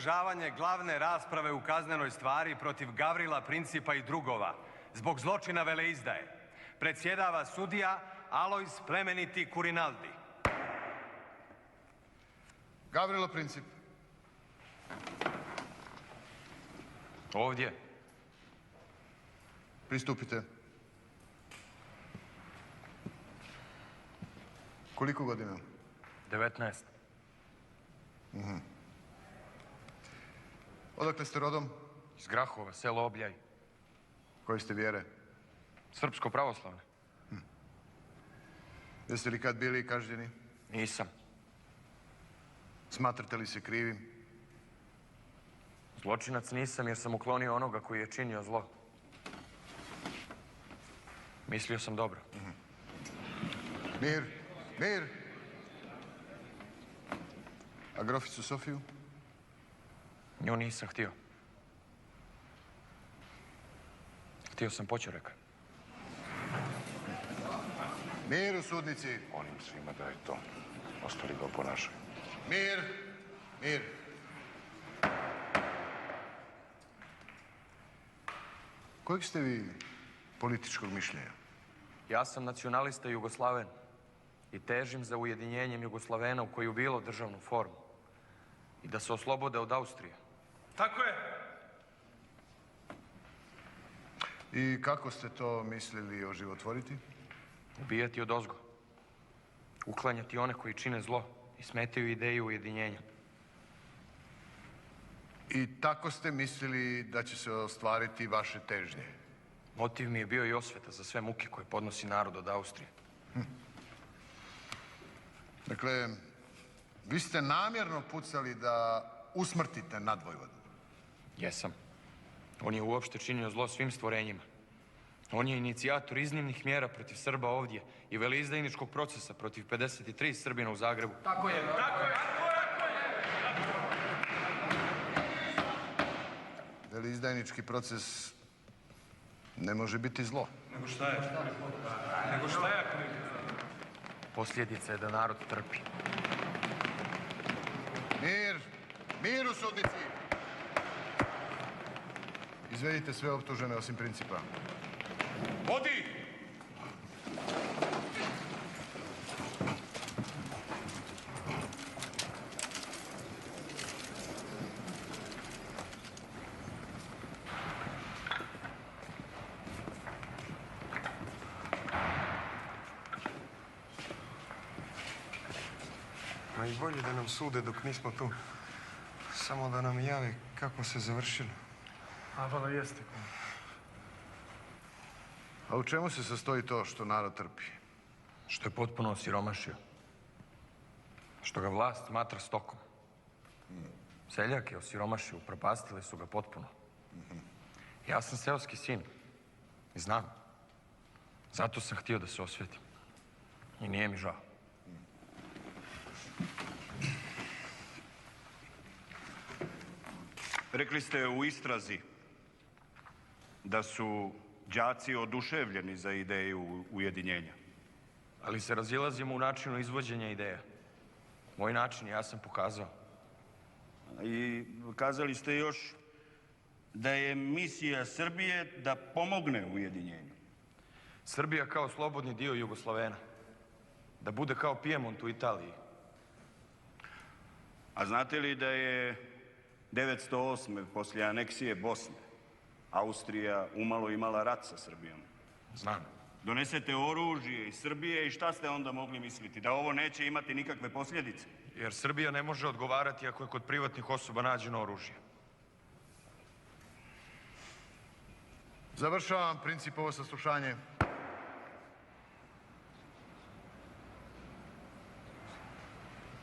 Održavanje glavne rasprave u kaznenoj stvari protiv Gavrila Principa i drugova zbog zločina veleizdaje predsjedava sudija Alojz Plemeniti Kurinaldi. Gavrilo Princip. Ovdje. Pristupite. Koliko godina? 19. Odakle ste rodom? Iz Grahova, selo Obljaj. Koje ste vjere? Srpsko-pravoslavne. Jeste li kad bili kažnjeni? Nisam. Smatrate li se krivim? Zločinac nisam jer sam uklonio onoga koji je činio zlo. Mislio sam dobro. Mir, mir. A groficu Sofiju? Nju nisam htio. Htio sam Poćoreka. Mir u sudnici. Onim svima da je to. Ostali ga oponašaju. Mir, mir. Kojeg ste vi političkog mišljenja? Ja sam nacionalista Jugoslaven i težim za ujedinjenjem Jugoslavena u koju bilo državnu formu i da se oslobode od Austrije. Tako je. I kako ste to mislili oživotvoriti? Ubijati odozgo. Uklanjati one koji čine zlo i smetaju ideju ujedinjenja. I tako ste mislili da će se ostvariti vaše težnje? Motiv mi je bio i osveta za sve muke koje podnosi narod od Austrije. Dakle, vi ste namjerno pucali da usmrtite nadvojvodu. Jesam. On je uopšte činio zlo svim stvorenjima. On je inicijator iznimnih mjera protiv Srba ovdje i veleizdajničkog procesa protiv 53 Srbina u Zagrebu. Tako je. Veleizdajnički proces ne može biti zlo. Nego šta je? Nego šta je? Posljedica je da narod trpi. Mir, mir u sudnici. Izvedite sve optužene osim Principa. Vodi! Ma i bolje da nam sude dok nismo tu. Samo da nam jave kako se završilo. A vala jeste. A u čemu se sastoji to što narod trpi? Što je potpuno osiromašio. Što ga vlast smatra stokom. Seljak je osiromašio, upropastili su ga potpuno. Ja sam seoski sin. I znam. Zato sam htio da se osvetim. I nije mi žao. Rekli ste u istrazi da su đaci oduševljeni za ideju ujedinjenja. Ali se razilazimo u načinu izvođenja ideja. Moj način ja sam pokazao. I kazali ste još da je misija Srbije da pomogne ujedinjenju. Srbija kao slobodni dio Jugoslavena. Da bude kao Pijemont u Italiji. A znate li da je 908. poslije aneksije Bosne Austrija umalo imala rat sa Srbijom? Znam. Donesete oružje iz Srbije i šta ste onda mogli misliti? Da ovo neće imati nikakve posljedice? Jer Srbija ne može odgovarati ako je kod privatnih osoba nađeno oružje. Završavam Principovo saslušanje.